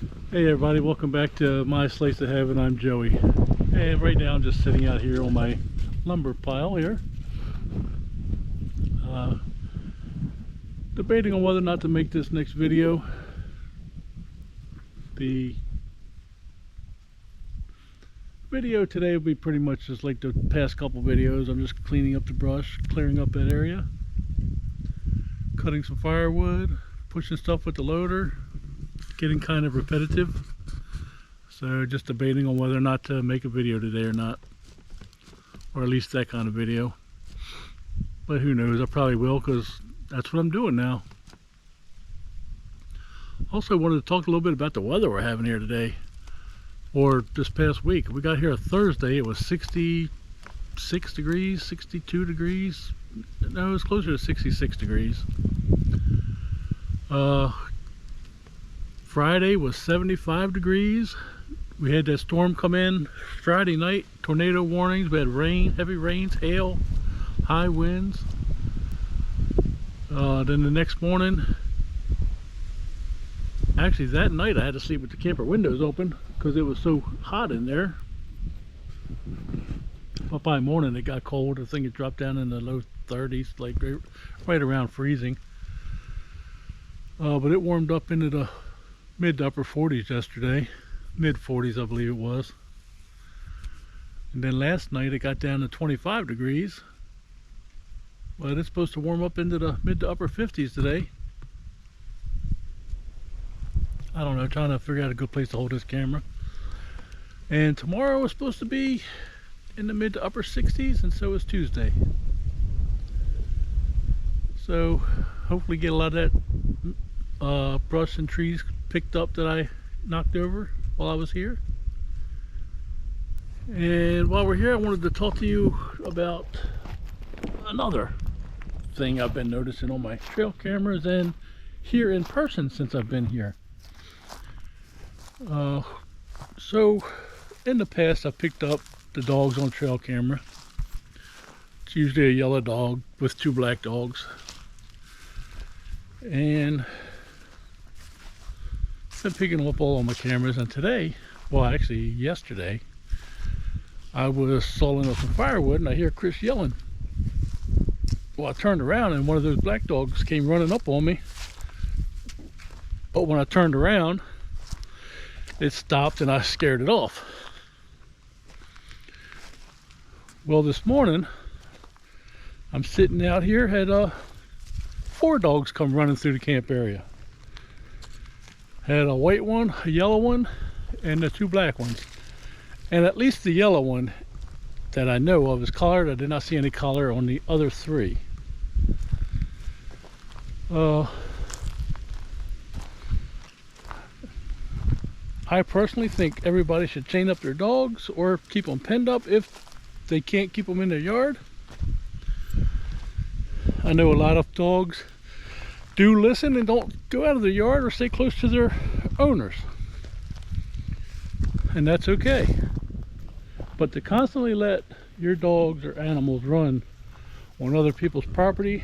Hey everybody, welcome back to My Slice of Heaven. I'm Joey, and right now I'm just sitting out here on my lumber pile here, debating on whether or not to make this next video. The video today will be pretty much just like the past couple videos. I'm just cleaning up the brush, clearing up that area, cutting some firewood, pushing stuff with the loader. Getting kind of repetitive, so just debating on whether or not to make a video today or not, or at least that kind of video. But who knows, I probably will, because that's what I'm doing now. Also wanted to talk a little bit about the weather we're having here today, or this past week. We got here Thursday, it was 66 degrees, 62 degrees, no, it was closer to 66 degrees. Friday was 75 degrees. We had that storm come in Friday night, tornado warnings. We had rain, heavy rains, hail, high winds. Then the next morning, actually that night I had to sleep with the camper windows open because it was so hot in there. But by morning it got cold. I think it dropped down in the low 30s, like right around freezing. But it warmed up into the mid to upper 40s yesterday, mid 40s I believe it was. And then last night it got down to 25 degrees, but it's supposed to warm up into the mid to upper 50s today. I don't know, trying to figure out a good place to hold this camera. And tomorrow is supposed to be in the mid to upper 60s, and so is Tuesday. So hopefully get a lot of that brush and trees picked up that I knocked over while I was here. And while we're here, I wanted to talk to you about another thing I've been noticing on my trail cameras and here in person since I've been here. So in the past I've picked up the dogs on trail camera. It's usually a yellow dog with two black dogs, and been picking them up all on my cameras. And today, well actually yesterday, I was sawing up some firewood and I hear Chris yelling. Well, I turned around and one of those black dogs came running up on me, but when I turned around it stopped and I scared it off. Well, this morning I'm sitting out here, had 4 dogs come running through the camp area. Had a white one, a yellow one, and the 2 black ones. And at least the yellow one that I know of is collared. I did not see any collar on the other 3. I personally think everybody should chain up their dogs or keep them penned up if they can't keep them in their yard. I know a lot of dogs do listen and don't go out of their yard or stay close to their owners, and that's okay. But to constantly let your dogs or animals run on other people's property,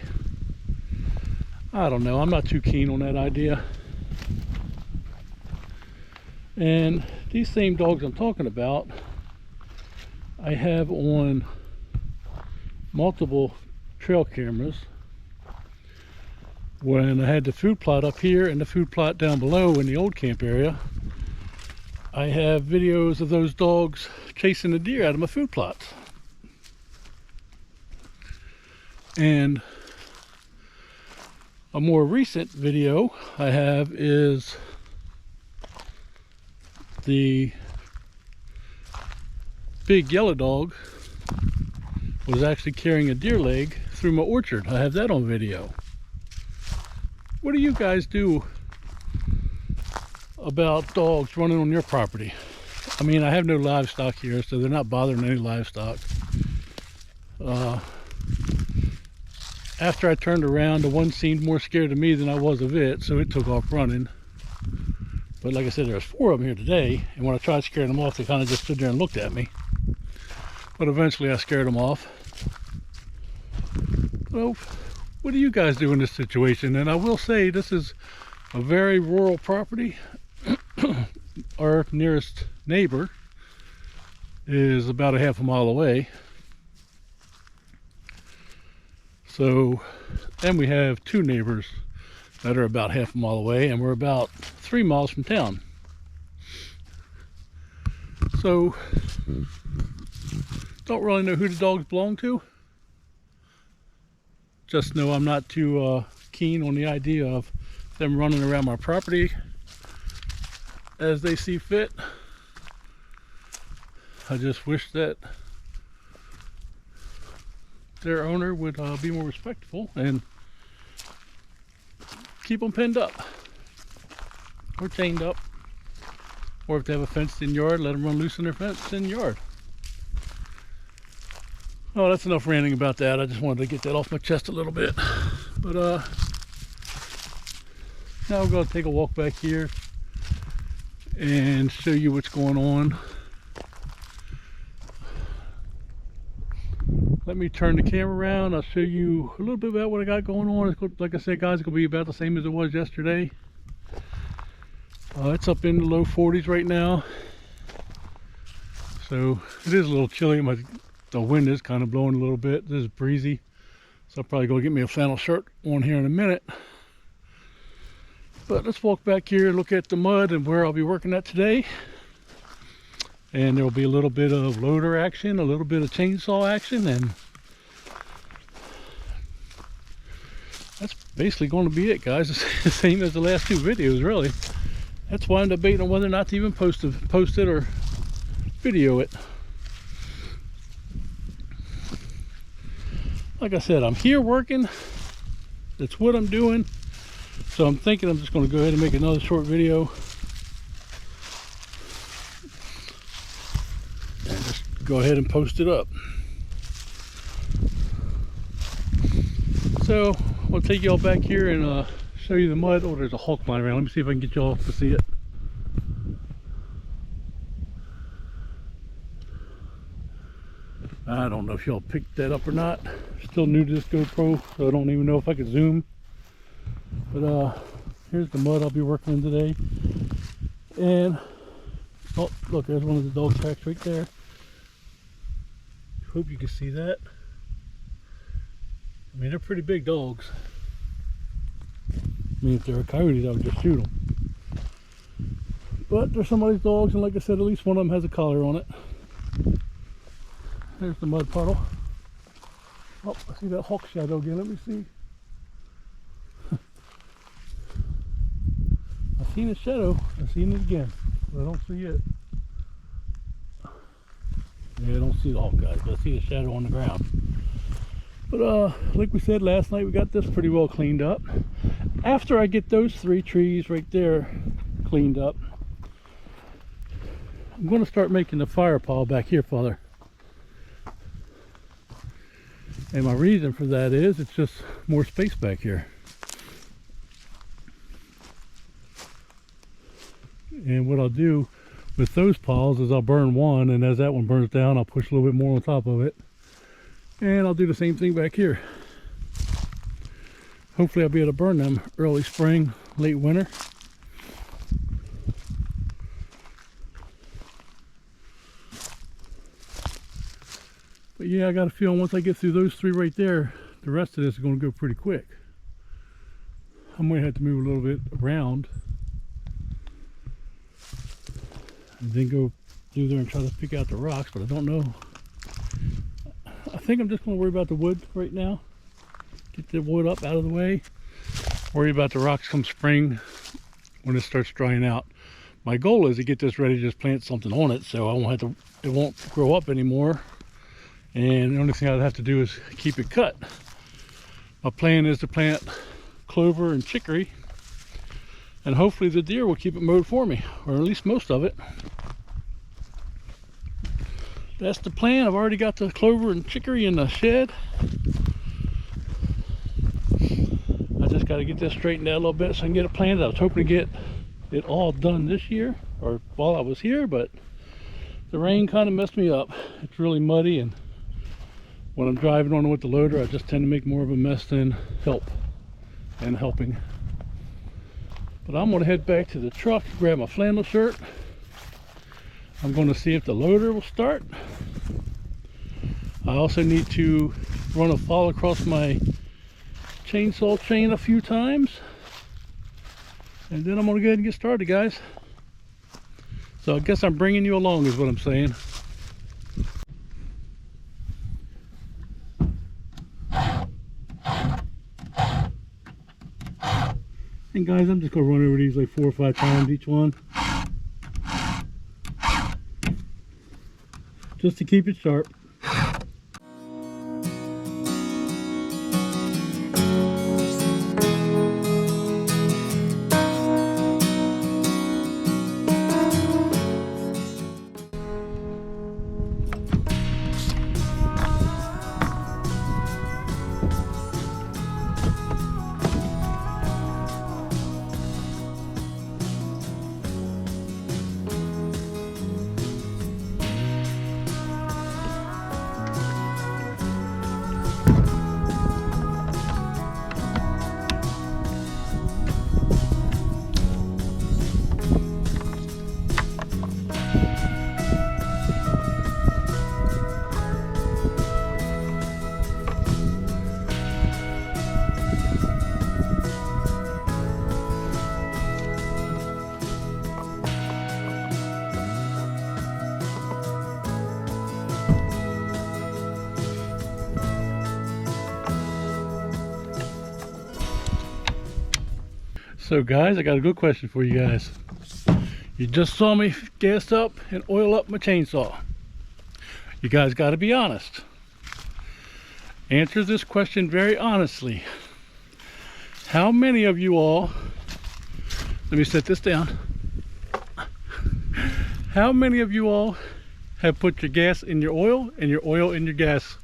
I don't know, I'm not too keen on that idea. And these same dogs I'm talking about, I have on multiple trail cameras. When I had the food plot up here and the food plot down below in the old camp area, I have videos of those dogs chasing the deer out of my food plots. And a more recent video I have is the big yellow dog was actually carrying a deer leg through my orchard. I have that on video. What do you guys do about dogs running on your property? I mean, I have no livestock here, so they're not bothering any livestock. After I turned around, the one seemed more scared of me than I was of it, so it took off running. But like I said, there's 4 of them here today, and when I tried scaring them off, they kind of just stood there and looked at me. But eventually I scared them off. So what do you guys do in this situation? And I will say, this is a very rural property. our nearest neighbor is about a half a mile away. So, and we have two neighbors that are about half a mile away, and we're about 3 miles from town. So, don't really know who the dogs belong to. Just know I'm not too keen on the idea of them running around my property as they see fit. I just wish that their owner would be more respectful and keep them pinned up or chained up, or if they have a fenced in yard, let them run loose in their fenced in yard. Oh, that's enough ranting about that. I just wanted to get that off my chest a little bit. But now we're going to take a walk back here and show you what's going on. Let me turn the camera around. I'll show you a little bit about what I got going on. Like I said, guys, it's going to be about the same as it was yesterday. It's up in the low 40s right now. So it is a little chilly. The wind is kind of blowing a little bit. This is breezy. So I'll probably go get me a flannel shirt on here in a minute. But let's walk back here and look at the mud and where I'll be working at today. And there will be a little bit of loader action, a little bit of chainsaw action, and that's basically going to be it, guys. It's the same as the last two videos, really. That's why I'm debating on whether or not to even post it or video it. Like I said, I'm here working. That's what I'm doing. So I'm thinking I'm just going to go ahead and make another short video. Go ahead and post it up. So I'll take y'all back here and show you the mud. Oh, there's a hawk flying around. Let me see if I can get y'all to see it. I don't know if y'all picked that up or not. Still new to this GoPro, so I don't even know if I could zoom. But here's the mud I'll be working in today. And oh, look, there's one of the dog tracks right there. Hope you can see that. I mean, they're pretty big dogs. I mean, if they're coyotes, I would just shoot them. But they're somebody's dogs, and like I said, at least one of them has a collar on it. There's the mud puddle. Oh, I see that hawk shadow again. Let me see. I've seen a shadow. I've seen it again, but I don't see it. Yeah, I don't see the hawk, guys, but I see the shadow on the ground. But like we said last night, we got this pretty well cleaned up. After I get those 3 trees right there cleaned up, I'm going to start making the fire pile back here, Father. And my reason for that is it's just more space back here. And what I'll do with those piles is I'll burn one, and as that one burns down, I'll push a little bit more on top of it. And I'll do the same thing back here. Hopefully I'll be able to burn them early spring, late winter. But yeah, I got a feeling once I get through those 3 right there, the rest of this is going to go pretty quick. I might have to move a little bit around and then go through there and try to pick out the rocks, but I don't know. I think I'm just going to worry about the wood right now. Get the wood up out of the way. Worry about the rocks come spring when it starts drying out. My goal is to get this ready to just plant something on it, so I won't have to, it won't grow up anymore. And the only thing I'd have to do is keep it cut. My plan is to plant clover and chicory, and hopefully the deer will keep it mowed for me, or at least most of it. That's the plan. I've already got the clover and chicory in the shed. I just got to get this straightened out a little bit so I can get it planted. I was hoping to get it all done this year, or while I was here, but the rain kind of messed me up. It's really muddy, and when I'm driving on it with the loader, I just tend to make more of a mess than helping. But I'm going to head back to the truck, grab my flannel shirt, I'm going to see if the loader will start. I also need to run a file across my chainsaw chain a few times. And then I'm going to go ahead and get started, guys. So I guess I'm bringing you along is what I'm saying. And guys, I'm just going to run over these like 4 or 5 times each one. Just to keep it sharp. So guys, I got a good question for you guys. You just saw me gas up and oil up my chainsaw. You guys got to be honest. Answer this question very honestly. How many of you all, let me set this down. How many of you all have put your gas in your oil and your oil in your gas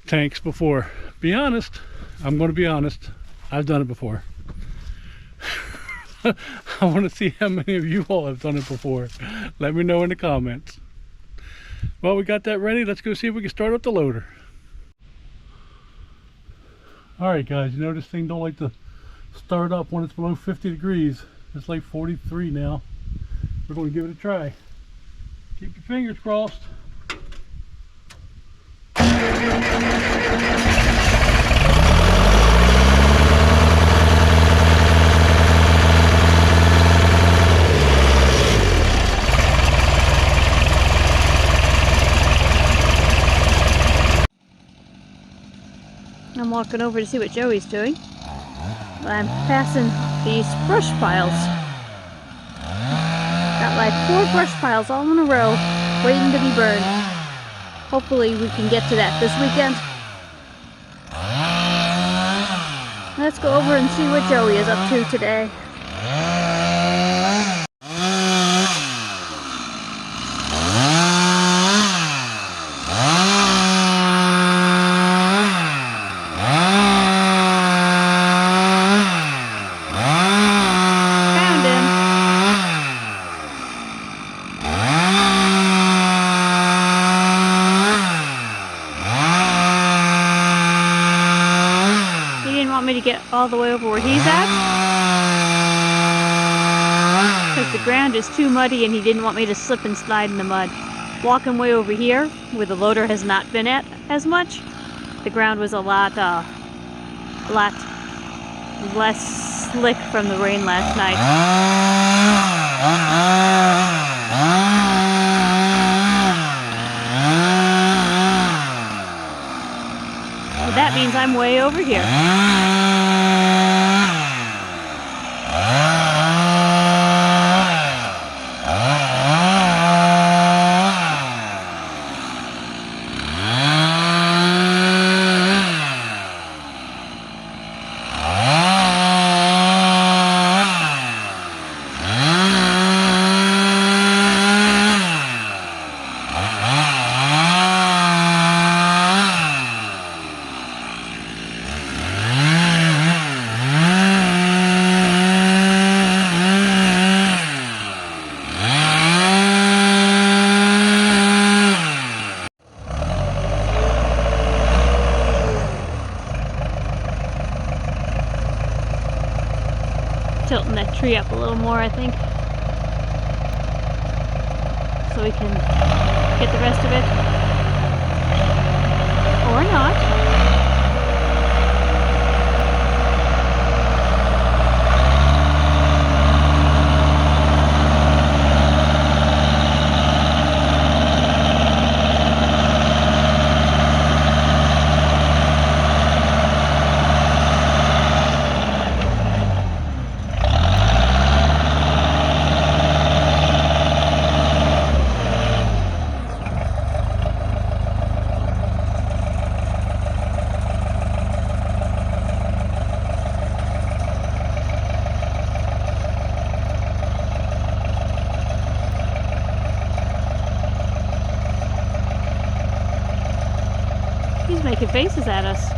tanks before? Be honest. I'm going to be honest. I've done it before. I want to see how many of you all have done it before. Let me know in the comments. Well, we got that ready. Let's go see if we can start up the loader. Alright guys, you know this thing don't like to start up when it's below 50 degrees. It's like 43 now. We're going to give it a try. Keep your fingers crossed. I'm walking over to see what Joey's doing. I'm passing these brush piles. Got like 4 brush piles all in a row, waiting to be burned. Hopefully we can get to that this weekend. Let's go over and see what Joey is up to today. Me to get all the way over where he's at because the ground is too muddy and he didn't want me to slip and slide in the mud. Walking way over here where the loader has not been at as much, the ground was a lot less slick from the rain last night. So that means I'm way over here. Tilting that tree up a little more, I think. we can get the rest of it. Or not. He's making faces at us.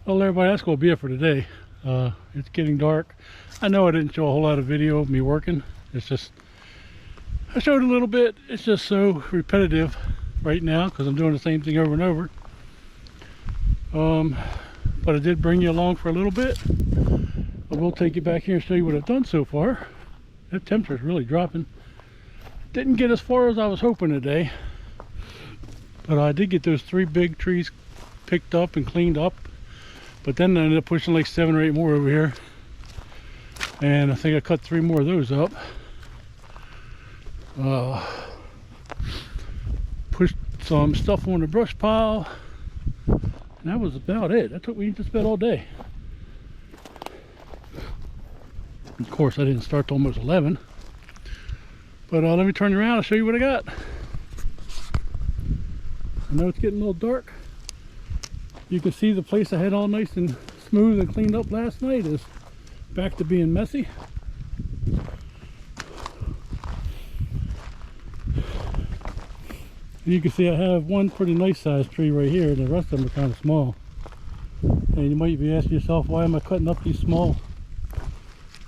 Well, everybody, that's going to be it for today. It's getting dark. I know I didn't show a whole lot of video of me working. It's just, I showed a little bit. It's just so repetitive right now because I'm doing the same thing over and over. But I did bring you along for a little bit. I will take you back here and show you what I've done so far. That temperature is really dropping. Didn't get as far as I was hoping today, but I did get those 3 big trees picked up and cleaned up. But then I ended up pushing like 7 or 8 more over here, and I think I cut 3 more of those up. Pushed some stuff on the brush pile, and that was about it. That's what we just spent all day. Of course, I didn't start till almost 11. But let me turn you around and show you what I got. I know it's getting a little dark. You can see the place I had all nice and smooth and cleaned up last night is back to being messy. And you can see I have one pretty nice sized tree right here, and the rest of them are kind of small. And you might be asking yourself, why am I cutting up these small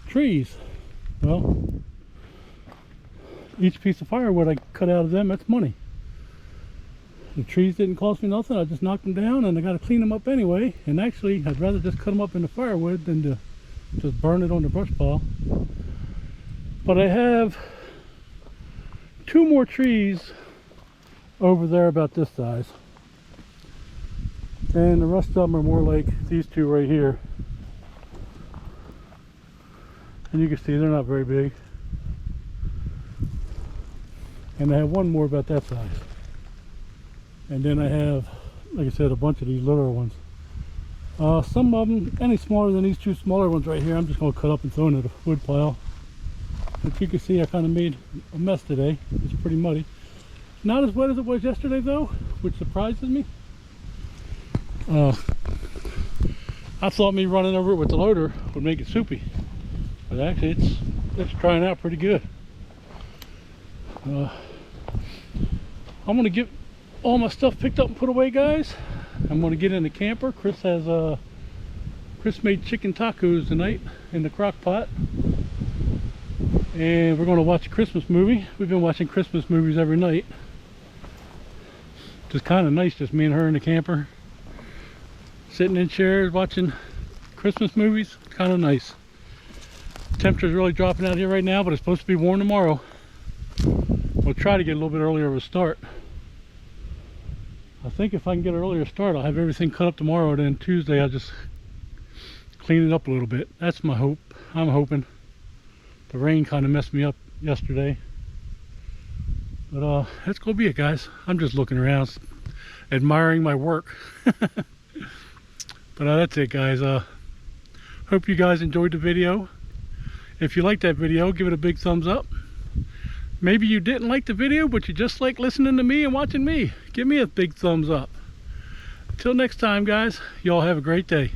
trees? Well, each piece of firewood I cut out of them, that's money. The trees didn't cost me nothing. I just knocked them down, and I got to clean them up anyway. And actually, I'd rather just cut them up into firewood than to just burn it on the brush pile. But I have 2 more trees over there about this size, and the rest of them are more like these 2 right here. And you can see they're not very big. And I have 1 more about that size. And then I have, like I said, a bunch of these littler ones. Some of them, any smaller than these 2 smaller ones right here, I'm just going to cut up and throw into the wood pile. But you can see I kind of made a mess today. It's pretty muddy. Not as wet as it was yesterday though, which surprises me. I thought me running over it with the loader would make it soupy. But actually it's drying out pretty good. I'm going to get all my stuff picked up and put away, guys. I'm going to get in the camper. Chris made chicken tacos tonight in the crock pot, and we're going to watch a Christmas movie. We've been watching Christmas movies every night. Just kind of nice, just me and her in the camper, sitting in chairs watching Christmas movies. Kind of nice. Temperature's really dropping out here right now, but it's supposed to be warm tomorrow. We'll try to get a little bit earlier of a start. I think if I can get an earlier start, I'll have everything cut up tomorrow, and then Tuesday I'll just clean it up a little bit. That's my hope. I'm hoping. The rain kind of messed me up yesterday. But that's gonna be it, guys. I'm just looking around, admiring my work. But that's it, guys. Hope you guys enjoyed the video. If you liked that video, give it a big thumbs up. Maybe you didn't like the video, but you just like listening to me and watching me. Give me a big thumbs up. Until next time, guys, y'all have a great day.